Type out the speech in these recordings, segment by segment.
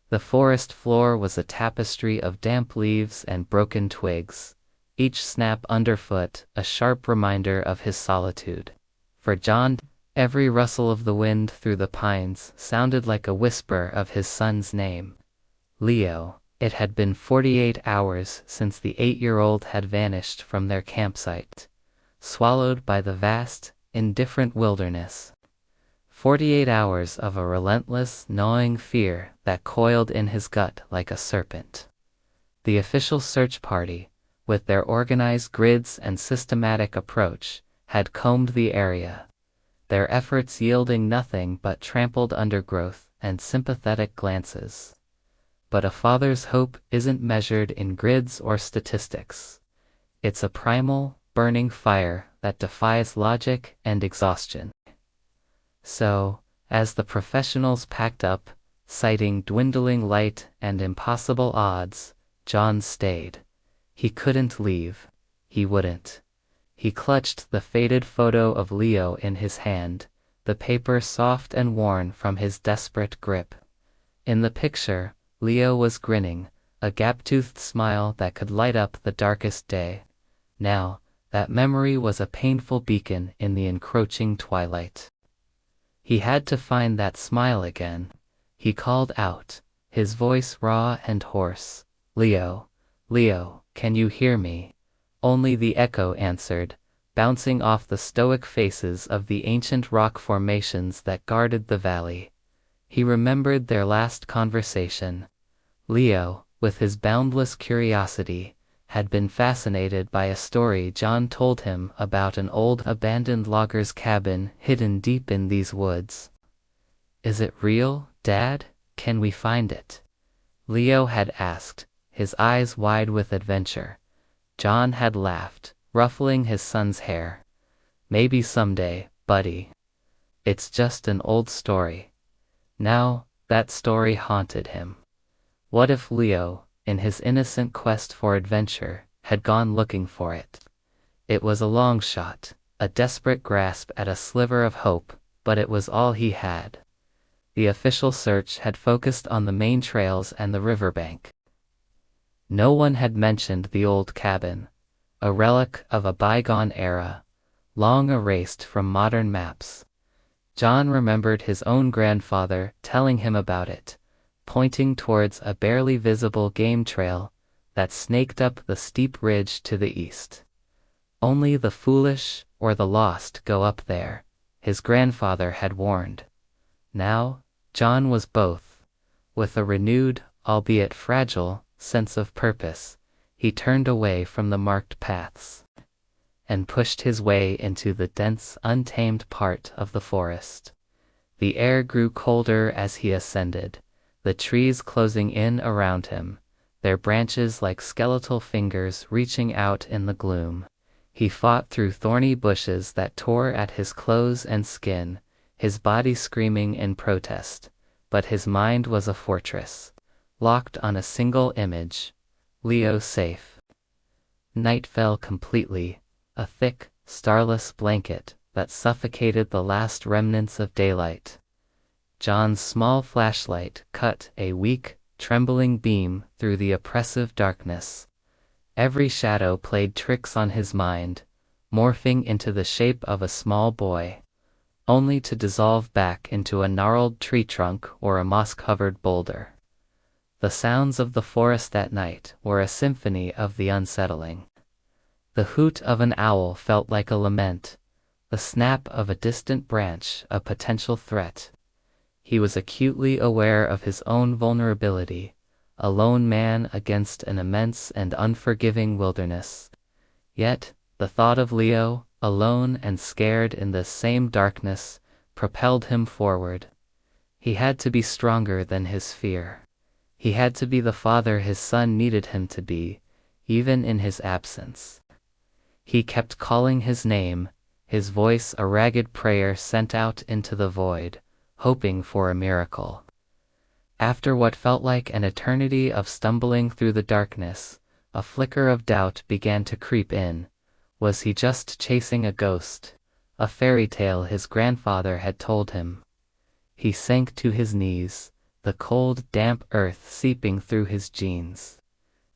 The forest floor was a tapestry of damp leaves and broken twigs, each snap underfoot a sharp reminder of his solitude. For John, every rustle of the wind through the pines sounded like a whisper of his son's name. Leo. It had been 48 hours since the 8-year-old had vanished from their campsite, swallowed by the vast, indifferent wilderness. 48 hours of a relentless, gnawing fear that coiled in his gut like a serpent. The official search party, with their organized grids and systematic approach, had combed the area, their efforts yielding nothing but trampled undergrowth and sympathetic glances. But a father's hope isn't measured in grids or statistics. It's a primal, burning fire that defies logic and exhaustion. So, as the professionals packed up, citing dwindling light and impossible odds, John stayed. He couldn't leave. He wouldn't. He clutched the faded photo of Leo in his hand, the paper soft and worn from his desperate grip. In the picture, Leo was grinning, a gap-toothed smile that could light up the darkest day. Now, that memory was a painful beacon in the encroaching twilight. He had to find that smile again. He called out, his voice raw and hoarse. "Leo, Leo, can you hear me?" Only the echo answered, bouncing off the stoic faces of the ancient rock formations that guarded the valley. He remembered their last conversation. Leo, with his boundless curiosity, had been fascinated by a story John told him about an old abandoned logger's cabin hidden deep in these woods. "Is it real, Dad? Can we find it?" Leo had asked, his eyes wide with adventure. John had laughed, ruffling his son's hair. "Maybe someday, buddy. It's just an old story." Now, that story haunted him. What if Leo, in his innocent quest for adventure, had gone looking for it? It was a long shot, a desperate grasp at a sliver of hope, but it was all he had. The official search had focused on the main trails and the riverbank. No one had mentioned the old cabin, a relic of a bygone era, long erased from modern maps. John remembered his own grandfather telling him about it, pointing towards a barely visible game trail that snaked up the steep ridge to the east. "Only the foolish or the lost go up there," his grandfather had warned. Now, John was both. With a renewed, albeit fragile, sense of purpose, he turned away from the marked paths and pushed his way into the dense, untamed part of the forest. The air grew colder as he ascended, the trees closing in around him, their branches like skeletal fingers reaching out in the gloom. He fought through thorny bushes that tore at his clothes and skin, his body screaming in protest, but his mind was a fortress, locked on a single image: Leo safe. Night fell completely, a thick, starless blanket that suffocated the last remnants of daylight. John's small flashlight cut a weak, trembling beam through the oppressive darkness. Every shadow played tricks on his mind, morphing into the shape of a small boy, only to dissolve back into a gnarled tree trunk or a moss-covered boulder. The sounds of the forest that night were a symphony of the unsettling. The hoot of an owl felt like a lament, the snap of a distant branch a potential threat. He was acutely aware of his own vulnerability, a lone man against an immense and unforgiving wilderness. Yet, the thought of Leo, alone and scared in this same darkness, propelled him forward. He had to be stronger than his fear. He had to be the father his son needed him to be, even in his absence. He kept calling his name, his voice a ragged prayer sent out into the void, hoping for a miracle. After what felt like an eternity of stumbling through the darkness, a flicker of doubt began to creep in. Was he just chasing a ghost, a fairy tale his grandfather had told him? He sank to his knees, the cold, damp earth seeping through his jeans.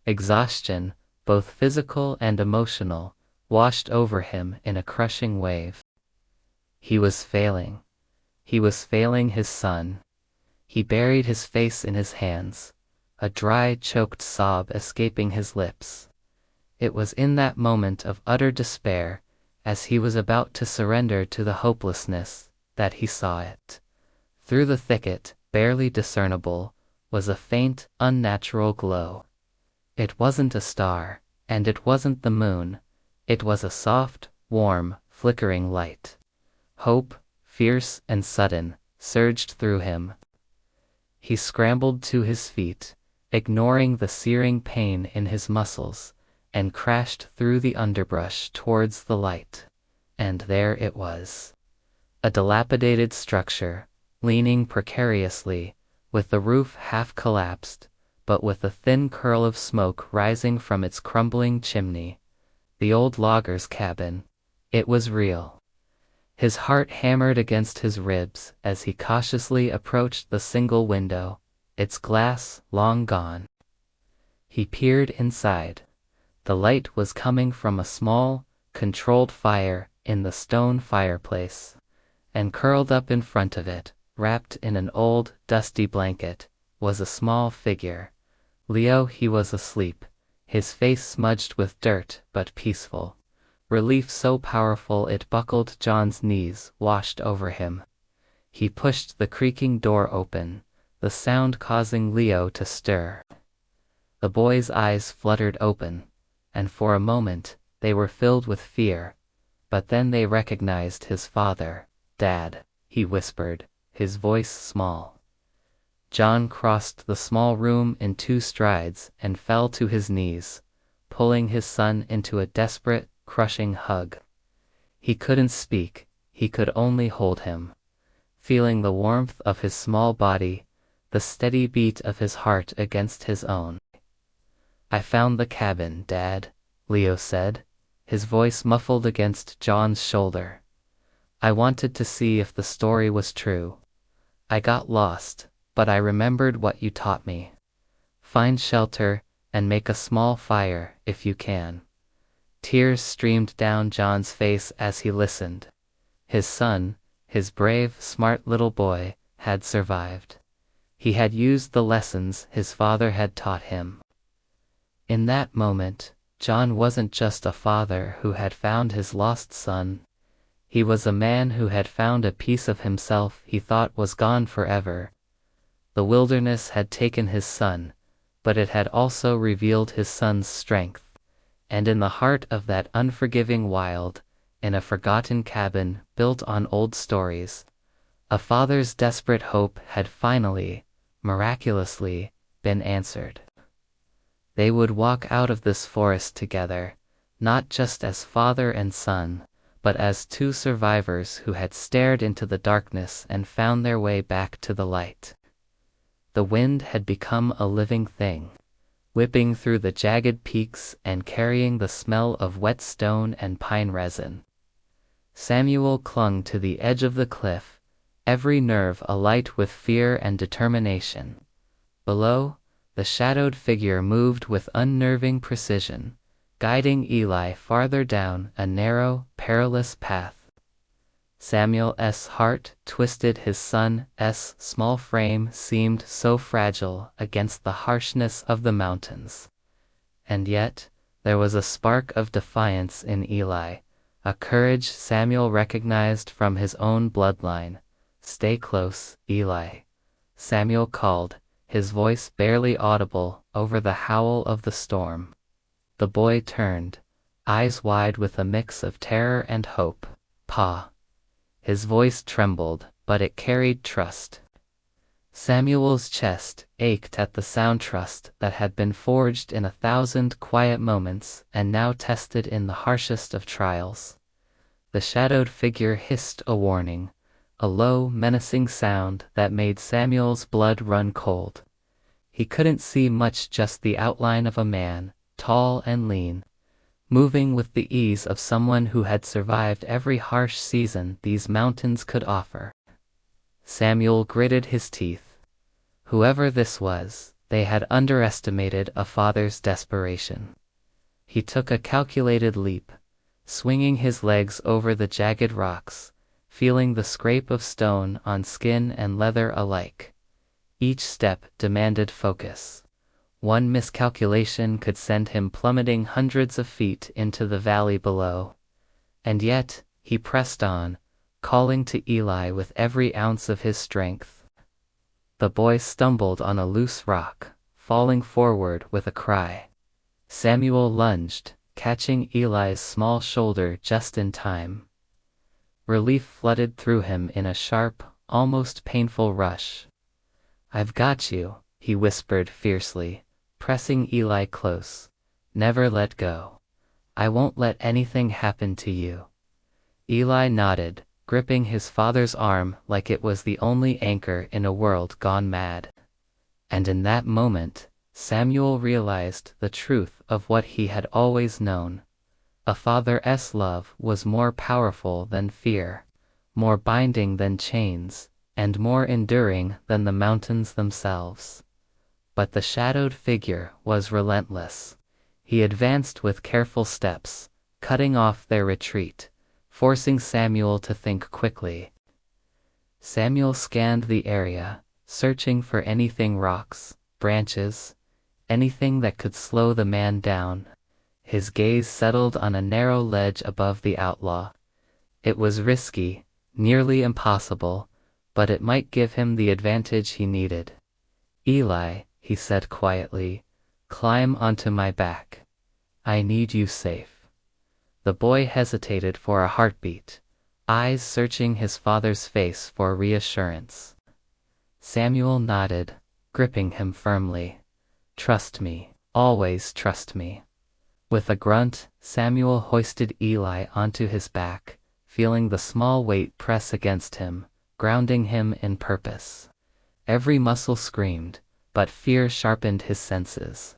Exhaustion, both physical and emotional, washed over him in a crushing wave. He was failing. He was failing his son. He buried his face in his hands, a dry, choked sob escaping his lips. It was in that moment of utter despair, as he was about to surrender to the hopelessness, that he saw it. Through the thicket, barely discernible, was a faint, unnatural glow. It wasn't a star, and it wasn't the moon. It was a soft, warm, flickering light. Hope, fierce and sudden, surged through him. He scrambled to his feet, ignoring the searing pain in his muscles, and crashed through the underbrush towards the light. And there it was. A dilapidated structure, leaning precariously, with the roof half collapsed, but with a thin curl of smoke rising from its crumbling chimney. The old logger's cabin. It was real. His heart hammered against his ribs as he cautiously approached the single window, its glass long gone. He peered inside. The light was coming from a small, controlled fire in the stone fireplace, and curled up in front of it, wrapped in an old, dusty blanket, was a small figure. Leo. He was asleep, his face smudged with dirt but peaceful. Relief so powerful it buckled John's knees, washed over him. He pushed the creaking door open, the sound causing Leo to stir. The boy's eyes fluttered open, and for a moment they were filled with fear, but then they recognized his father. "Dad," he whispered, his voice small. John crossed the small room in 2 strides and fell to his knees, pulling his son into a desperate, crushing hug. He couldn't speak, he could only hold him. Feeling the warmth of his small body, the steady beat of his heart against his own. "I found the cabin, Dad," Leo said, his voice muffled against John's shoulder. "I wanted to see if the story was true. I got lost, but I remembered what you taught me. Find shelter, and make a small fire, if you can." Tears streamed down John's face as he listened. His son, his brave, smart little boy, had survived. He had used the lessons his father had taught him. In that moment, John wasn't just a father who had found his lost son. He was a man who had found a piece of himself he thought was gone forever. The wilderness had taken his son, but it had also revealed his son's strength. And in the heart of that unforgiving wild, in a forgotten cabin built on old stories, a father's desperate hope had finally, miraculously, been answered. They would walk out of this forest together, not just as father and son, but as 2 survivors who had stared into the darkness and found their way back to the light. The wind had become a living thing, whipping through the jagged peaks and carrying the smell of wet stone and pine resin. Samuel clung to the edge of the cliff, every nerve alight with fear and determination. Below, the shadowed figure moved with unnerving precision, guiding Eli farther down a narrow, perilous path. Samuel's heart twisted. His son's small frame seemed so fragile against the harshness of the mountains. And yet, there was a spark of defiance in Eli, a courage Samuel recognized from his own bloodline. "Stay close, Eli," Samuel called, his voice barely audible over the howl of the storm. The boy turned, eyes wide with a mix of terror and hope. "Pa." His voice trembled, but it carried trust. Samuel's chest ached at the sound trust that had been forged in 1,000 quiet moments and now tested in the harshest of trials. The shadowed figure hissed a warning, a low, menacing sound that made Samuel's blood run cold. He couldn't see much, just the outline of a man, tall and lean, moving with the ease of someone who had survived every harsh season these mountains could offer. Samuel gritted his teeth. Whoever this was, they had underestimated a father's desperation. He took a calculated leap, swinging his legs over the jagged rocks, feeling the scrape of stone on skin and leather alike. Each step demanded focus. One miscalculation could send him plummeting hundreds of feet into the valley below. And yet, he pressed on, calling to Eli with every ounce of his strength. The boy stumbled on a loose rock, falling forward with a cry. Samuel lunged, catching Eli's small shoulder just in time. Relief flooded through him in a sharp, almost painful rush. "I've got you," he whispered fiercely, pressing Eli close. "Never let go. I won't let anything happen to you." Eli nodded, gripping his father's arm like it was the only anchor in a world gone mad. And in that moment, Samuel realized the truth of what he had always known. A father's love was more powerful than fear, more binding than chains, and more enduring than the mountains themselves. But the shadowed figure was relentless. He advanced with careful steps, cutting off their retreat, forcing Samuel to think quickly. Samuel scanned the area, searching for anything rocks, branches, anything that could slow the man down. His gaze settled on a narrow ledge above the outlaw. It was risky, nearly impossible, but it might give him the advantage he needed. "Eli," he said quietly, "climb onto my back. I need you safe." The boy hesitated for a heartbeat, eyes searching his father's face for reassurance. Samuel nodded, gripping him firmly. "Trust me, always trust me." With a grunt, Samuel hoisted Eli onto his back, feeling the small weight press against him, grounding him in purpose. Every muscle screamed, but fear sharpened his senses.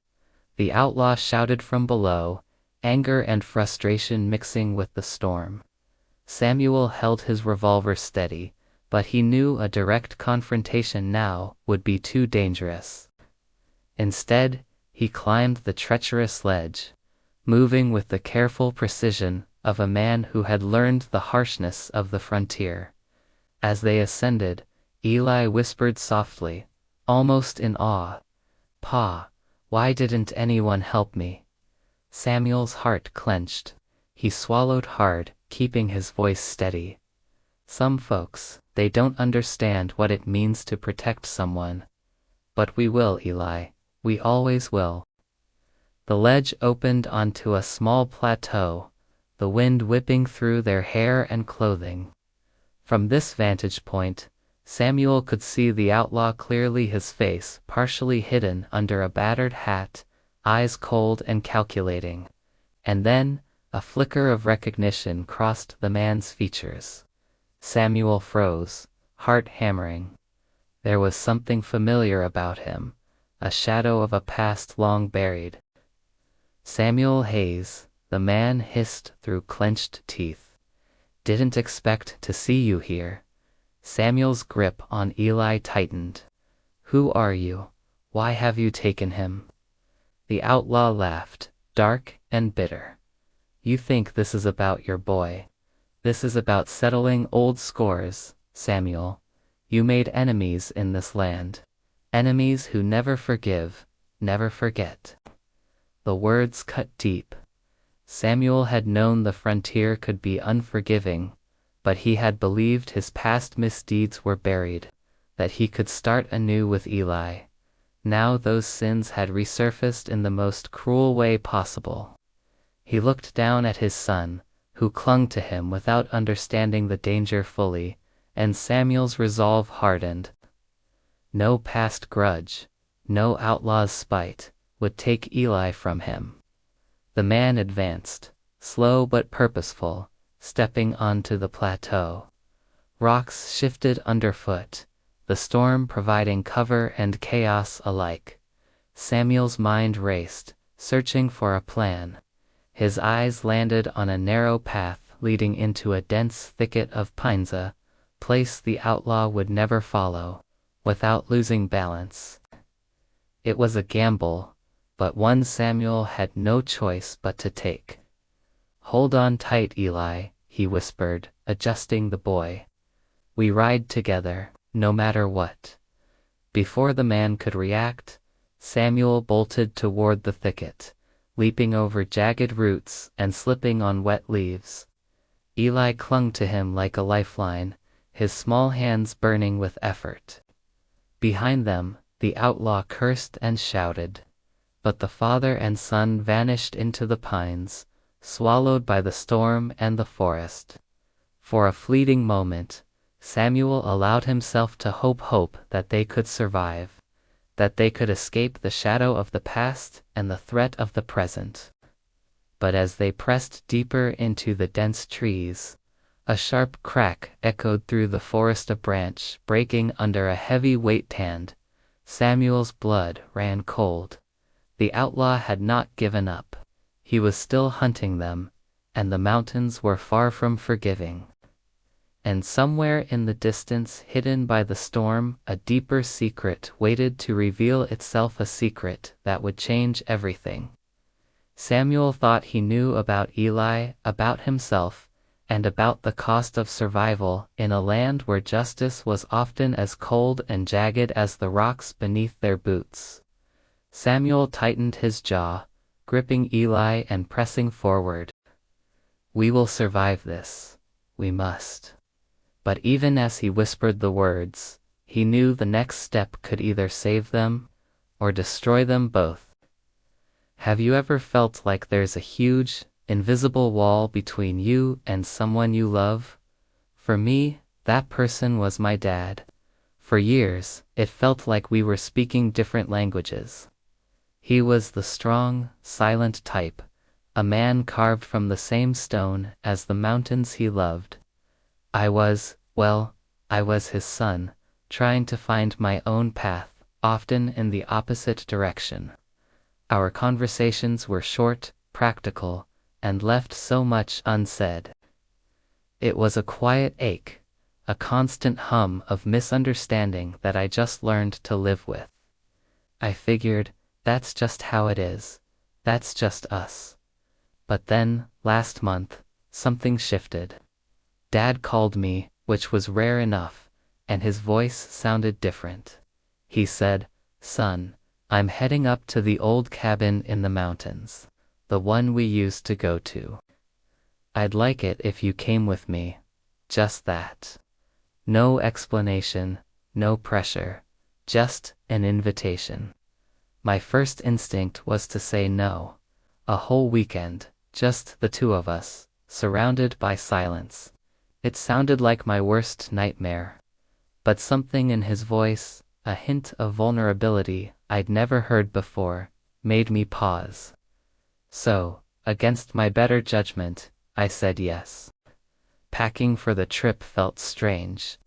The outlaw shouted from below, anger and frustration mixing with the storm. Samuel held his revolver steady, but he knew a direct confrontation now would be too dangerous. Instead, he climbed the treacherous ledge, moving with the careful precision of a man who had learned the harshness of the frontier. As they ascended, Eli whispered softly, almost in awe, "Pa, why didn't anyone help me?" Samuel's heart clenched. He swallowed hard, keeping his voice steady. "Some folks, they don't understand what it means to protect someone. But we will, Eli. We always will." The ledge opened onto a small plateau, the wind whipping through their hair and clothing. From this vantage point, Samuel could see the outlaw clearly, his face partially hidden under a battered hat, eyes cold and calculating. And then, a flicker of recognition crossed the man's features. Samuel froze, heart hammering. There was something familiar about him, a shadow of a past long buried. "Samuel Hayes," the man hissed through clenched teeth. "Didn't expect to see you here." Samuel's grip on Eli tightened. "Who are you? Why have you taken him?" The outlaw laughed, dark and bitter. "You think this is about your boy. This is about settling old scores, Samuel. You made enemies in this land. Enemies who never forgive, never forget." The words cut deep. Samuel had known the frontier could be unforgiving, but he had believed his past misdeeds were buried, that he could start anew with Eli. Now those sins had resurfaced in the most cruel way possible. He looked down at his son, who clung to him without understanding the danger fully, and Samuel's resolve hardened. No past grudge, no outlaw's spite, would take Eli from him. The man advanced, slow but purposeful, stepping onto the plateau. Rocks shifted underfoot, the storm providing cover and chaos alike. Samuel's mind raced, searching for a plan. His eyes landed on a narrow path leading into a dense thicket of pines, a place the outlaw would never follow, without losing balance. It was a gamble, but one Samuel had no choice but to take. "Hold on tight, Eli," he whispered, adjusting the boy. "We ride together, no matter what." Before the man could react, Samuel bolted toward the thicket, leaping over jagged roots and slipping on wet leaves. Eli clung to him like a lifeline, his small hands burning with effort. Behind them, the outlaw cursed and shouted. But the father and son vanished into the pines, swallowed by the storm and the forest. For a fleeting moment, Samuel allowed himself to hope that they could survive, that they could escape the shadow of the past and the threat of the present. But as they pressed deeper into the dense trees, a sharp crack echoed through the forest, a branch breaking under a heavy weight hand. Samuel's blood ran cold. The outlaw had not given up. He was still hunting them, and the mountains were far from forgiving. And somewhere in the distance, hidden by the storm, a deeper secret waited to reveal itself, a secret that would change everything. Samuel thought he knew about Eli, about himself, and about the cost of survival in a land where justice was often as cold and jagged as the rocks beneath their boots. Samuel tightened his jaw, gripping Eli and pressing forward. "We will survive this. We must." But even as he whispered the words, he knew the next step could either save them or destroy them both. Have you ever felt like there's a huge, invisible wall between you and someone you love? For me, that person was my dad. For years, it felt like we were speaking different languages. He was the strong, silent type, a man carved from the same stone as the mountains he loved. I was his son, trying to find my own path, often in the opposite direction. Our conversations were short, practical, and left so much unsaid. It was a quiet ache, a constant hum of misunderstanding that I just learned to live with. I figured, that's just how it is. That's just us. But then, last month, something shifted. Dad called me, which was rare enough, and his voice sounded different. He said, "Son, I'm heading up to the old cabin in the mountains, the one we used to go to. I'd like it if you came with me." Just that. No explanation, no pressure, just an invitation. My first instinct was to say no. A whole weekend, just the two of us, surrounded by silence. It sounded like my worst nightmare. But something in his voice, a hint of vulnerability I'd never heard before, made me pause. So, against my better judgment, I said yes. Packing for the trip felt strange.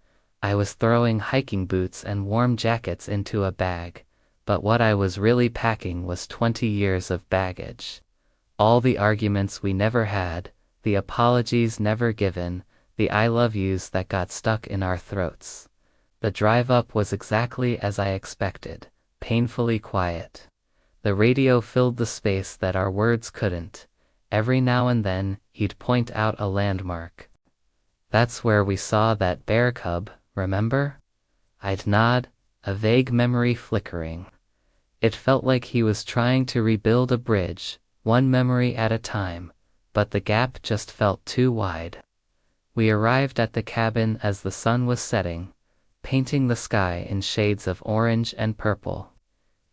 I was throwing hiking boots and warm jackets into a bag, but what I was really packing was 20 years of baggage. All the arguments we never had, the apologies never given, the I love yous that got stuck in our throats. The drive up was exactly as I expected, painfully quiet. The radio filled the space that our words couldn't. Every now and then, he'd point out a landmark. "That's where we saw that bear cub, remember?" I'd nod, a vague memory flickering. It felt like he was trying to rebuild a bridge, one memory at a time, but the gap just felt too wide. We arrived at the cabin as the sun was setting, painting the sky in shades of orange and purple.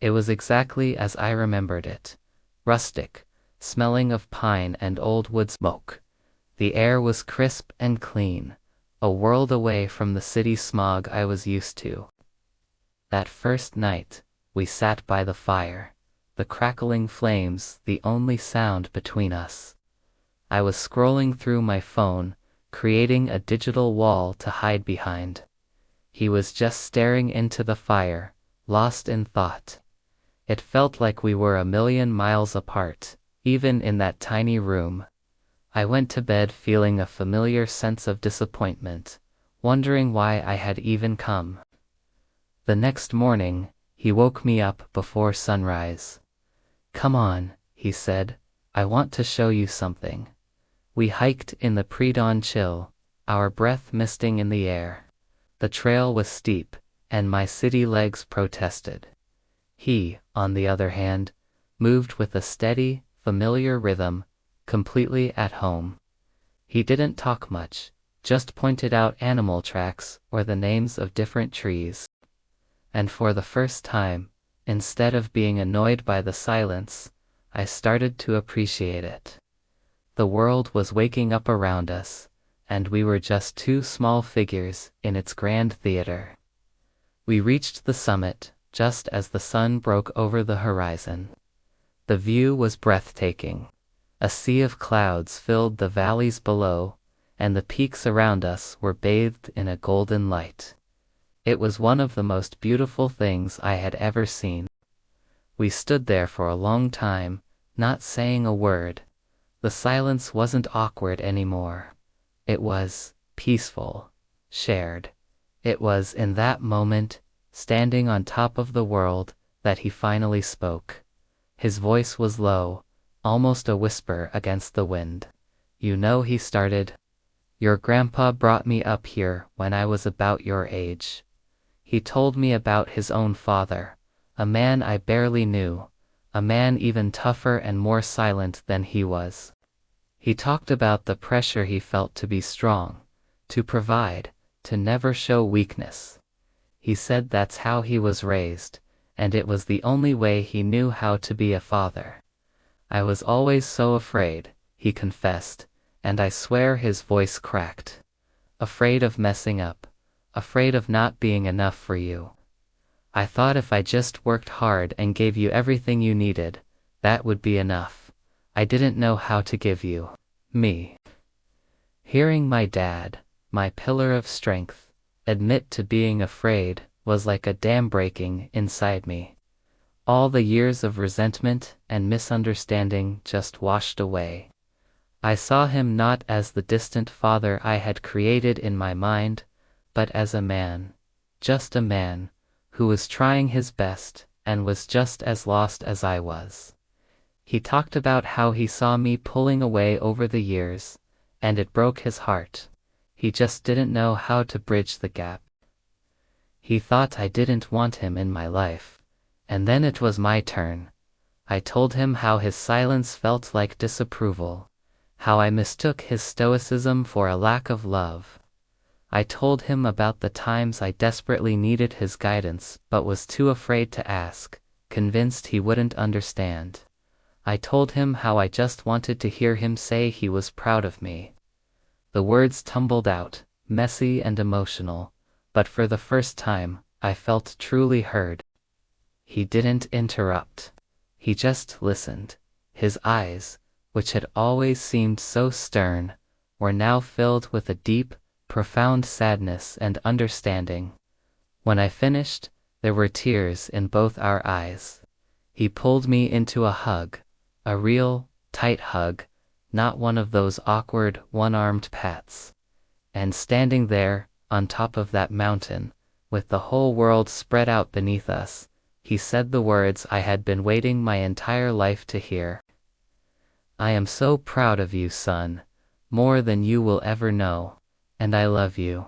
It was exactly as I remembered it. Rustic, smelling of pine and old wood smoke. The air was crisp and clean, a world away from the city smog I was used to. That first night, we sat by the fire, the crackling flames the only sound between us. I was scrolling through my phone, creating a digital wall to hide behind. He was just staring into the fire, lost in thought. It felt like we were a million miles apart, even in that tiny room. I went to bed feeling a familiar sense of disappointment, wondering why I had even come. The next morning, he woke me up before sunrise. "Come on," he said, "I want to show you something." We hiked in the pre-dawn chill, our breath misting in the air. The trail was steep, and my city legs protested. He, on the other hand, moved with a steady, familiar rhythm, completely at home. He didn't talk much, just pointed out animal tracks or the names of different trees. And for the first time, instead of being annoyed by the silence, I started to appreciate it. The world was waking up around us, and we were just two small figures in its grand theater. We reached the summit just as the sun broke over the horizon. The view was breathtaking. A sea of clouds filled the valleys below, and the peaks around us were bathed in a golden light. It was one of the most beautiful things I had ever seen. We stood there for a long time, not saying a word. The silence wasn't awkward anymore. It was peaceful, shared. It was in that moment, standing on top of the world, that he finally spoke. His voice was low, almost a whisper against the wind. "You know," he started, "your grandpa brought me up here when I was about your age. He told me about his own father, a man I barely knew, a man even tougher and more silent than he was. He talked about the pressure he felt to be strong, to provide, to never show weakness. He said that's how he was raised, and it was the only way he knew how to be a father. I was always so afraid," he confessed, and I swear his voice cracked. "Afraid of messing up, afraid of not being enough for you. I thought if I just worked hard and gave you everything you needed, that would be enough. I didn't know how to give you me." Hearing my dad, my pillar of strength, admit to being afraid was like a dam breaking inside me. All the years of resentment and misunderstanding just washed away. I saw him not as the distant father I had created in my mind, but as a man, just a man, who was trying his best and was just as lost as I was. He talked about how he saw me pulling away over the years, and it broke his heart. He just didn't know how to bridge the gap. He thought I didn't want him in my life. And then it was my turn. I told him how his silence felt like disapproval, how I mistook his stoicism for a lack of love. I told him about the times I desperately needed his guidance but was too afraid to ask, convinced he wouldn't understand. I told him how I just wanted to hear him say he was proud of me. The words tumbled out, messy and emotional, but for the first time, I felt truly heard. He didn't interrupt. He just listened. His eyes, which had always seemed so stern, were now filled with a deep, profound sadness and understanding. When I finished, there were tears in both our eyes. He pulled me into a hug, a real, tight hug, not one of those awkward, one-armed pats. And standing there, on top of that mountain, with the whole world spread out beneath us, he said the words I had been waiting my entire life to hear. "I am so proud of you, son, more than you will ever know, and I love you."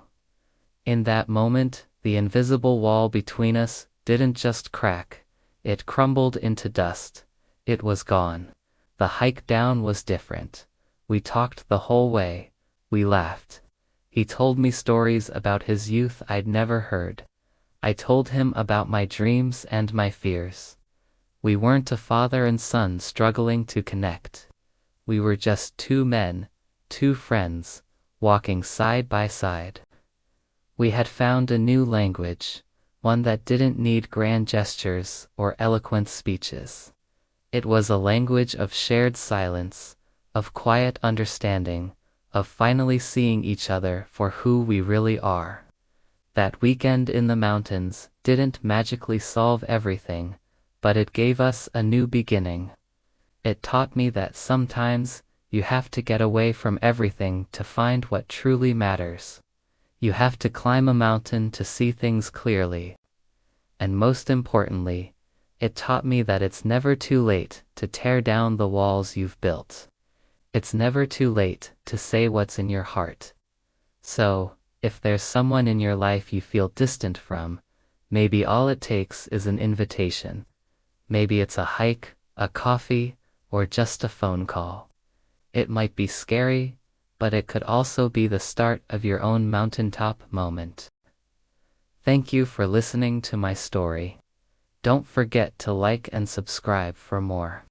In that moment, the invisible wall between us didn't just crack, it crumbled into dust. It was gone. The hike down was different. We talked the whole way. We laughed. He told me stories about his youth I'd never heard. I told him about my dreams and my fears. We weren't a father and son struggling to connect. We were just two men, two friends, walking side by side. We had found a new language, one that didn't need grand gestures or eloquent speeches. It was a language of shared silence, of quiet understanding, of finally seeing each other for who we really are. That weekend in the mountains didn't magically solve everything, but it gave us a new beginning. It taught me that sometimes you have to get away from everything to find what truly matters. You have to climb a mountain to see things clearly. And most importantly, it taught me that it's never too late to tear down the walls you've built. It's never too late to say what's in your heart. So, if there's someone in your life you feel distant from, maybe all it takes is an invitation. Maybe it's a hike, a coffee, or just a phone call. It might be scary, but it could also be the start of your own mountaintop moment. Thank you for listening to my story. Don't forget to like and subscribe for more.